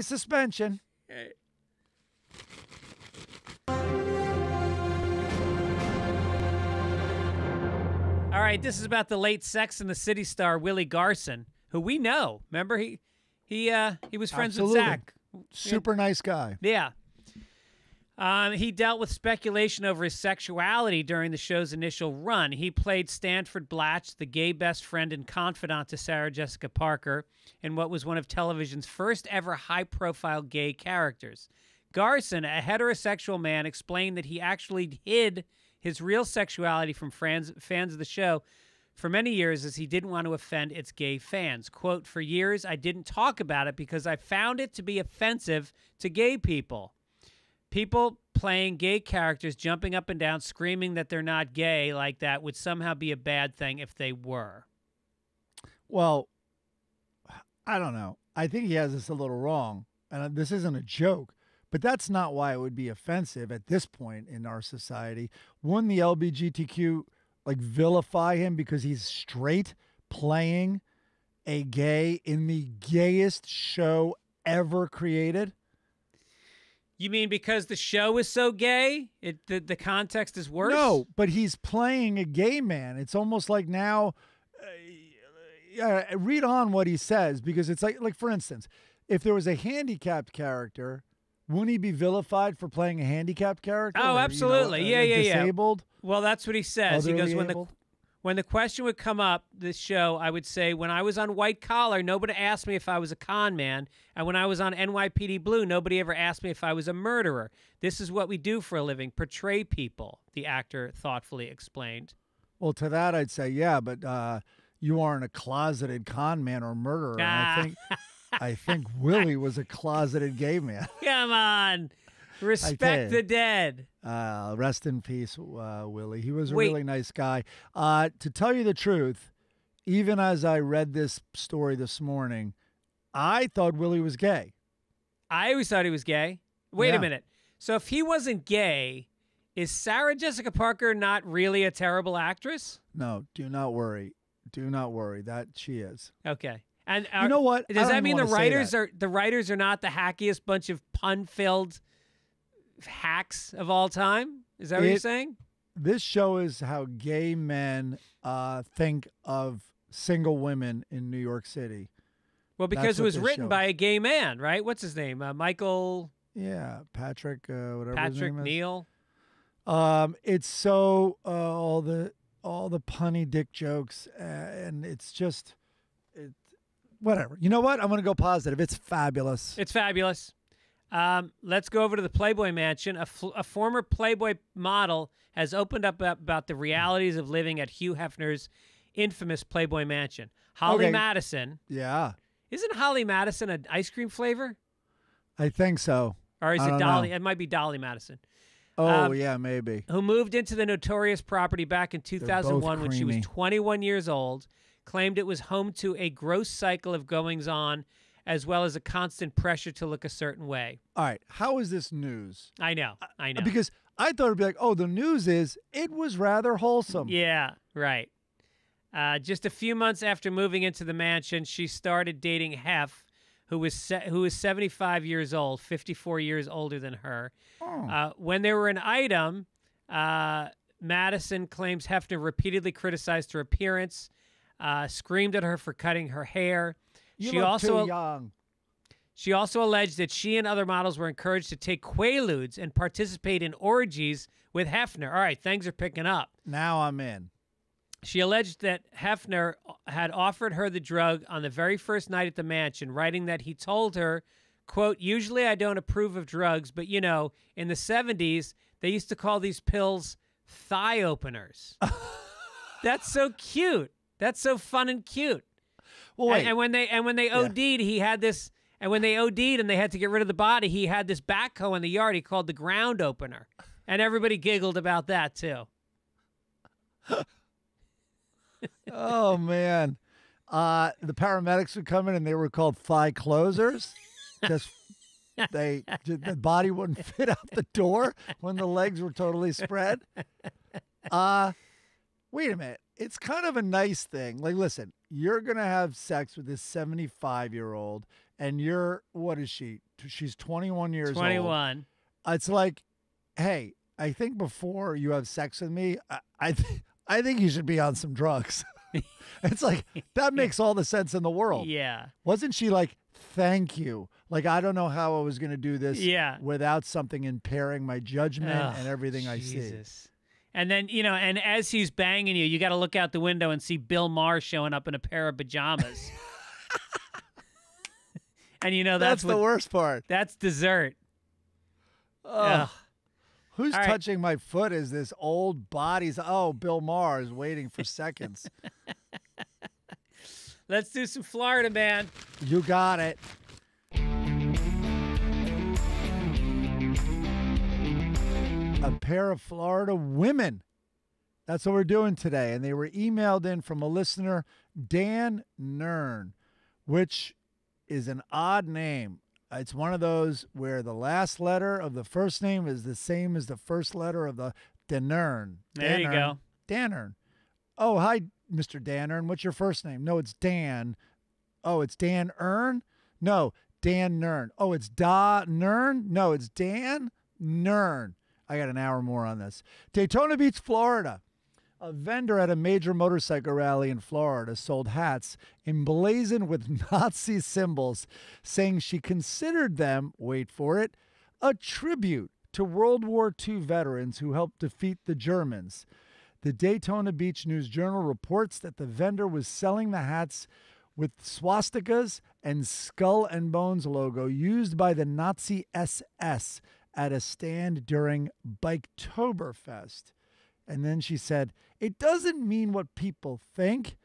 suspension. All right, this is about the late Sex and the City star Willie Garson, who we know. Remember, he was friends Absolutely. with Zach. Super nice guy. Yeah. He dealt with speculation over his sexuality during the show's initial run. He played Stanford Blatch, the gay best friend and confidant to Sarah Jessica Parker, in what was one of television's first ever high-profile gay characters. Garson, a heterosexual man, explained that he actually hid his real sexuality from fans of the show for many years as he didn't want to offend its gay fans. Quote, "For years, I didn't talk about it because I found it to be offensive to gay people. People playing gay characters, jumping up and down, screaming that they're not gay like that would somehow be a bad thing if they were." Well, I don't know. I think he has this a little wrong, and this isn't a joke, but that's not why it would be offensive at this point in our society. Wouldn't the LGBTQ vilify him because he's straight playing a gay in the gayest show ever created? You mean because the show is so gay, the context is worse? No, but he's playing a gay man. It's almost like now, read on what he says, because it's like for instance, if there was a handicapped character, wouldn't he be vilified for playing a handicapped character? Oh, absolutely. Yeah. Disabled? Well, that's what he says. He goes, Elderly when the question would come up, this show, I would say, when I was on White Collar, nobody asked me if I was a con man. And when I was on NYPD Blue, nobody ever asked me if I was a murderer. This is what we do for a living, portray people, the actor thoughtfully explained. Well, to that I'd say, yeah, but you aren't a closeted con man or murderer. And I think Willie was a closeted gay man. Come on. Respect the dead. Rest in peace, Willie. He was a really nice guy. To tell you the truth, even as I read this story this morning, I thought Willie was gay. I always thought he was gay. Wait a minute. So if he wasn't gay, is Sarah Jessica Parker not really a terrible actress? No, do not worry. Do not worry. That she is. Okay. And you know what? Does that mean the writers are not the hackiest bunch of pun-filled hacks of all time? Is that what you're saying? This show is how gay men think of single women in New York City. Well, because it was written by a gay man, right? What's his name? Michael? Yeah, Patrick, whatever Patrick his name is. Neal. It's so all the punny dick jokes, and it's just whatever. You know what? I'm going to go positive. It's fabulous. It's fabulous. Let's go over to the Playboy Mansion. A former Playboy model has opened up about the realities of living at Hugh Hefner's infamous Playboy Mansion. Holly Madison. Yeah. Isn't Holly Madison an ice cream flavor? I think so. Or is it Dolly? It might be Dolly Madison. Oh, yeah, maybe. Who moved into the notorious property back in 2001 when she was 21 years old, claimed it was home to a gross cycle of goings-on, as well as a constant pressure to look a certain way. All right. How is this news? I know. Because I thought it'd be like, oh, the news is it was rather wholesome. Yeah, right. Just a few months after moving into the mansion, she started dating Hef, who was 75 years old, 54 years older than her. Oh. When they were an item, Madison claims Hefner repeatedly criticized her appearance, screamed at her for cutting her hair. You look too young. She also alleged that she and other models were encouraged to take Quaaludes and participate in orgies with Hefner. All right, things are picking up. Now I'm in. She alleged that Hefner had offered her the drug on the very first night at the mansion, writing that he told her, quote, "Usually I don't approve of drugs, but, you know, in the 70s, they used to call these pills thigh openers." That's so cute. That's so fun and cute. Well, wait. And when they OD'd, he had this, and when they OD'd and they had to get rid of the body, he had this backhoe in the yard he called the ground opener. And everybody giggled about that, too. Oh, man. The paramedics would come in and they were called thigh closers because the body wouldn't fit out the door when the legs were totally spread. Wait a minute. It's kind of a nice thing. Like, listen, you're going to have sex with this 75-year-old and you're, what is she? She's 21 years 21. old. It's like, hey, I think before you have sex with me, I think you should be on some drugs. It's like, that makes all the sense in the world. Yeah. Wasn't she like, thank you? Like, I don't know how I was going to do this without something impairing my judgment and everything Jesus. I see. And then, you know, and as he's banging you got to look out the window and see Bill Maher showing up in a pair of pajamas. And, you know, that's the worst part. That's dessert. Ugh. Who's All right. touching my foot is this old body. Oh, Bill Maher is waiting for seconds. Let's do some Florida, man. You got it. A pair of Florida women. That's what we're doing today. And they were emailed in from a listener, Dan Nern, which is an odd name. It's one of those where the last letter of the first name is the same as the first letter of the Danern. There you go. Danern. Oh, hi, Mr. Danern. What's your first name? No, it's Dan. Oh, it's Dan Ern? No, Dan Nern. Oh, it's Da Nern? No, it's Dan Nern. I got an hour more on this. Daytona Beach, Florida. A vendor at a major motorcycle rally in Florida sold hats emblazoned with Nazi symbols, saying she considered them, wait for it, a tribute to World War II veterans who helped defeat the Germans. The Daytona Beach News-Journal reports that the vendor was selling the hats with swastikas and skull and bones logo used by the Nazi SS at a stand during Biketoberfest. And then she said, it doesn't mean what people think.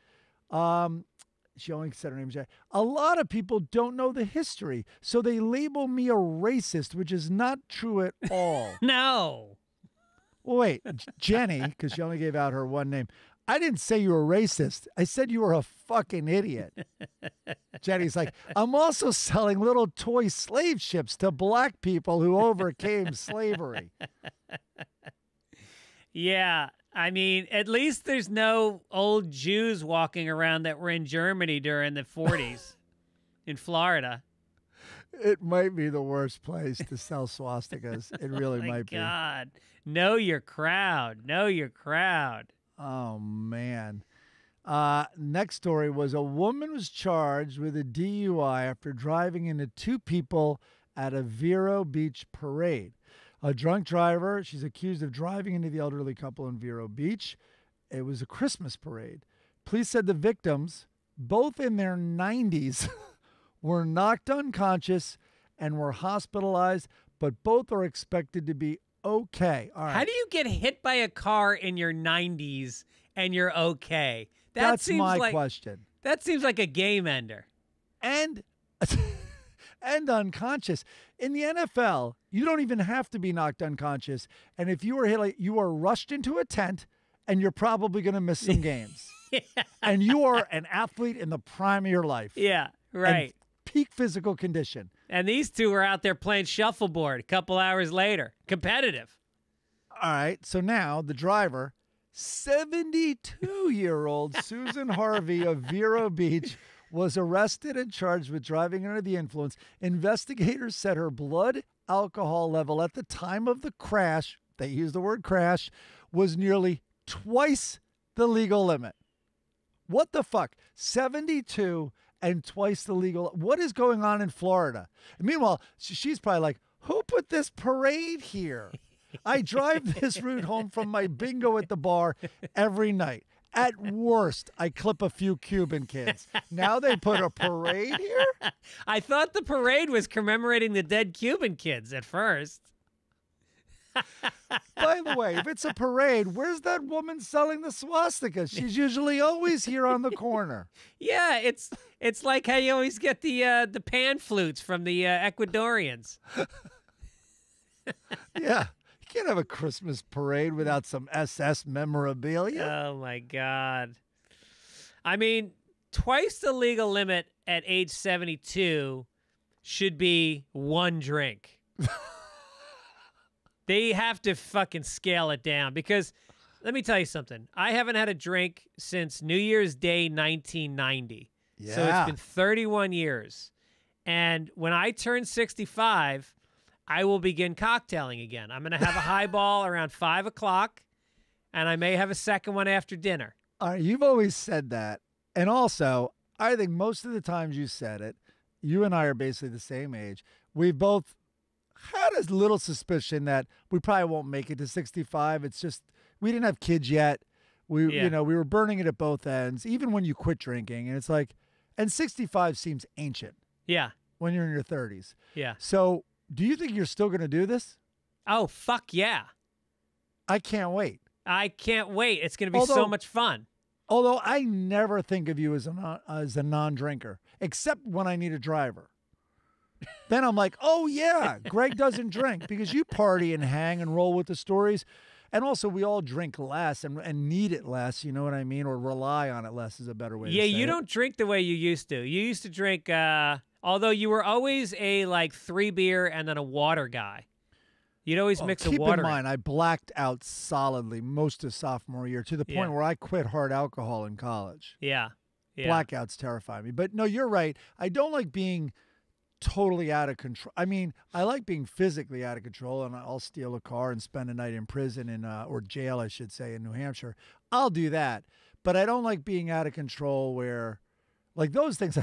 She only said her name. A lot of people don't know the history, so they label me a racist, which is not true at all. No. Well, wait, Jenny, because she only gave out her one name. I didn't say you were racist. I said you were a fucking idiot. Jenny's like, I'm also selling little toy slave ships to black people who overcame slavery. Yeah. I mean, at least there's no old Jews walking around that were in Germany during the 40s in Florida. It might be the worst place to sell swastikas. It really might be. God. Know your crowd. Know your crowd. Oh, man. Next story was a woman was charged with a DUI after driving into two people at a Vero Beach parade. A drunk driver, she's accused of driving into the elderly couple in Vero Beach. It was a Christmas parade. Police said the victims, both in their 90s, were knocked unconscious and were hospitalized, but both are expected to be okay. All right. How do you get hit by a car in your 90s and you're okay? That's my question. That seems like a game ender. And unconscious. In the NFL, you don't even have to be knocked unconscious. And if you were hit, you are rushed into a tent and you're probably going to miss some games. And you are an athlete in the prime of your life. Yeah, right. And peak physical condition. And these two were out there playing shuffleboard a couple hours later. Competitive. All right. So now the driver, 72-year-old Susan Harvey of Vero Beach, was arrested and charged with driving under the influence. Investigators said her blood alcohol level at the time of the crash, they used the word crash, was nearly twice the legal limit. What the fuck? 72 and twice the legal. What is going on in Florida? And meanwhile, she's probably like, who put this parade here? I drive this route home from my bingo at the bar every night. At worst, I clip a few Cuban kids. Now they put a parade here? I thought the parade was commemorating the dead Cuban kids at first. By the way, if it's a parade, where's that woman selling the swastikas? She's usually always here on the corner. Yeah, it's like how you always get the pan flutes from the Ecuadorians. Yeah. You can't have a Christmas parade without some SS memorabilia. Oh, my God. I mean, twice the legal limit at age 72 should be one drink. They have to fucking scale it down because, let me tell you something. I haven't had a drink since New Year's Day 1990. Yeah. So it's been 31 years. And when I turn 65... I will begin cocktailing again. I'm going to have a highball around 5 o'clock, and I may have a second one after dinner. All right, you've always said that. And also, I think most of the times you said it, you and I are basically the same age. We've both had a little suspicion that we probably won't make it to 65. It's just, we didn't have kids yet. We were burning it at both ends, even when you quit drinking. And it's like, and 65 seems ancient. Yeah. When you're in your 30s. Yeah. So, do you think you're still going to do this? Oh, fuck yeah. I can't wait. I can't wait. It's going to be so much fun. Although I never think of you as a non-drinker, except when I need a driver. Then I'm like, oh, yeah, Greg doesn't drink because you party and hang and roll with the stories. And also, we all drink less and need it less, you know what I mean? Or rely on it less is a better way to say it. Yeah, you don't drink the way you used to. You used to drink... although you were always a 3 beer and then a water guy. You'd always mix a water. Keep in mind, I blacked out solidly most of sophomore year to the point where I quit hard alcohol in college. Yeah. Blackouts terrify me. But no, you're right. I don't like being totally out of control. I mean, I like being physically out of control, and I'll steal a car and spend a night in prison or jail, I should say, in New Hampshire. I'll do that. But I don't like being out of control where, those things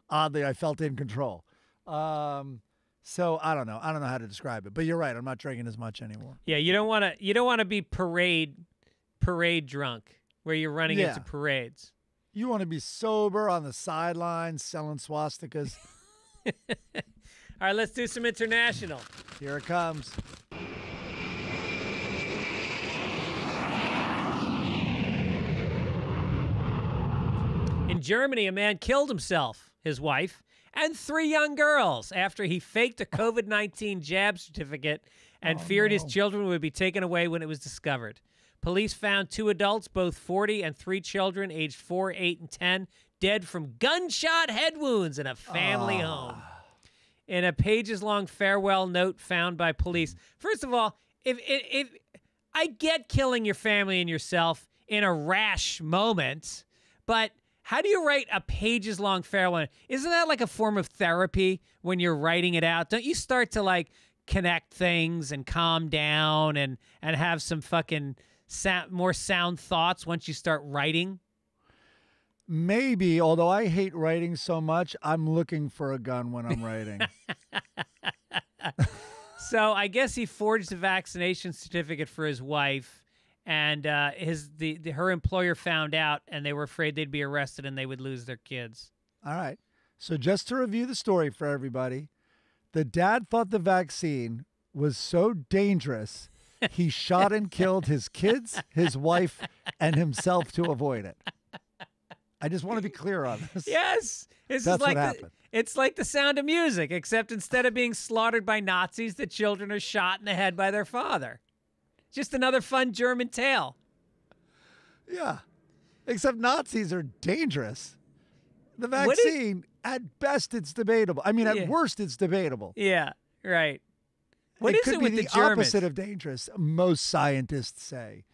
oddly, I felt in control. So I don't know. I don't know how to describe it. But you're right. I'm not drinking as much anymore. Yeah, you don't want to be parade drunk where you're running into parades. You want to be sober on the sidelines selling swastikas. All right, let's do some international. Here it comes. In Germany, a man killed himself, his wife, and 3 young girls after he faked a COVID-19 jab certificate and feared his children would be taken away when it was discovered. Police found 2 adults, both 40, and 3 children, aged 4, 8, and 10, dead from gunshot head wounds in a family home. In a pages-long farewell note found by police. First of all, if I get killing your family and yourself in a rash moment, but how do you write a pages-long farewell? Isn't that like a form of therapy when you're writing it out? Don't you start to connect things and calm down and have some fucking more sound thoughts once you start writing? Maybe, although I hate writing so much, I'm looking for a gun when I'm writing. So I guess he forged a vaccination certificate for his wife, and her employer found out, and they were afraid they'd be arrested and they would lose their kids. All right. So just to review the story for everybody, the dad thought the vaccine was so dangerous, he shot and killed his kids, his wife, and himself to avoid it. I just want to be clear on this. Yes. That's what happened. It's like The Sound of Music, except instead of being slaughtered by Nazis, the children are shot in the head by their father. Just another fun German tale. Yeah. Except Nazis are dangerous. The What is- vaccine, at best, it's debatable. I mean, Yeah. at worst, it's debatable. Yeah, right. What it is could it be with the the Germans? opposite of dangerous, most scientists say.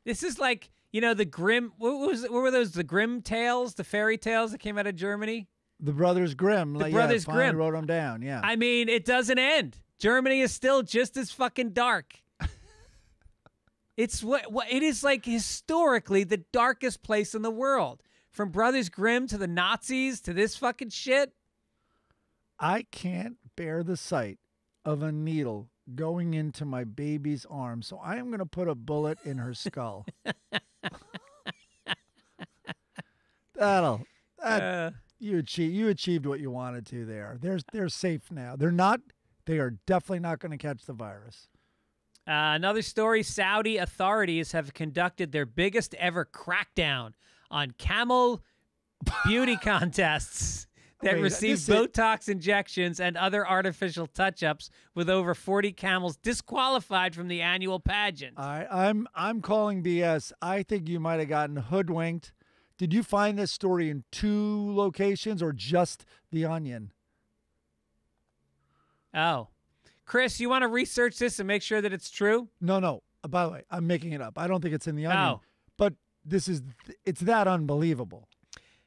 This is like, the Grimm. What were those? The Grimm tales, the fairy tales that came out of Germany. The Brothers Grimm. The like, Brothers finally Grimm. wrote them down, yeah. I mean, it doesn't end. Germany is still just as fucking dark. It's what it is like historically the darkest place in the world. From Brothers Grimm to the Nazis to this fucking shit. I can't bear the sight of a needle going into my baby's arm, so I am going to put a bullet in her skull. You achieved what you wanted to there. They're safe now. They are definitely not going to catch the virus. Another story, Saudi authorities have conducted their biggest ever crackdown on camel beauty contests that Wait, receive this is- Botox injections and other artificial touch-ups, with over 40 camels disqualified from the annual pageant. I'm calling BS. I think you might have gotten hoodwinked. Did you find this story in 2 locations or just The Onion? Oh. Chris, you want to research this and make sure that it's true? No. By the way, I'm making it up. I don't think it's in The Onion. Oh. But it's that unbelievable.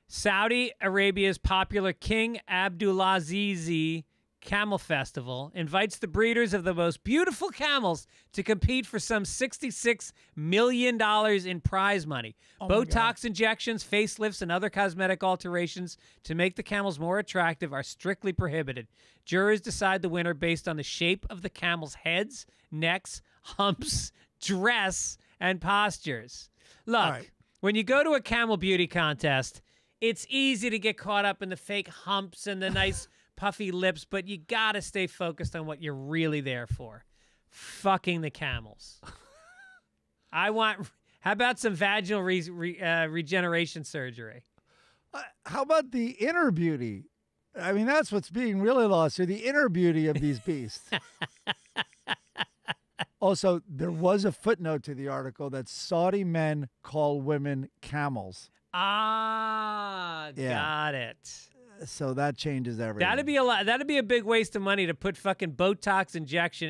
Saudi Arabia's popular King Abdulaziz Camel Festival invites the breeders of the most beautiful camels to compete for some $66 million in prize money. Oh my God. Botox injections, facelifts, and other cosmetic alterations to make the camels more attractive are strictly prohibited. Jurors decide the winner based on the shape of the camels' heads, necks, humps, dress, and postures. Look, All right. when you go to a camel beauty contest, it's easy to get caught up in the fake humps and the nice puffy lips, but you gotta stay focused on what you're really there for. Fucking the camels. How about some vaginal regeneration surgery? How about the inner beauty? I mean, that's what's being really lost here, the inner beauty of these beasts. Also, there was a footnote to the article that Saudi men call women camels. Ah, Yeah. got it. So that changes everything. That'd be a big waste of money to put fucking Botox injection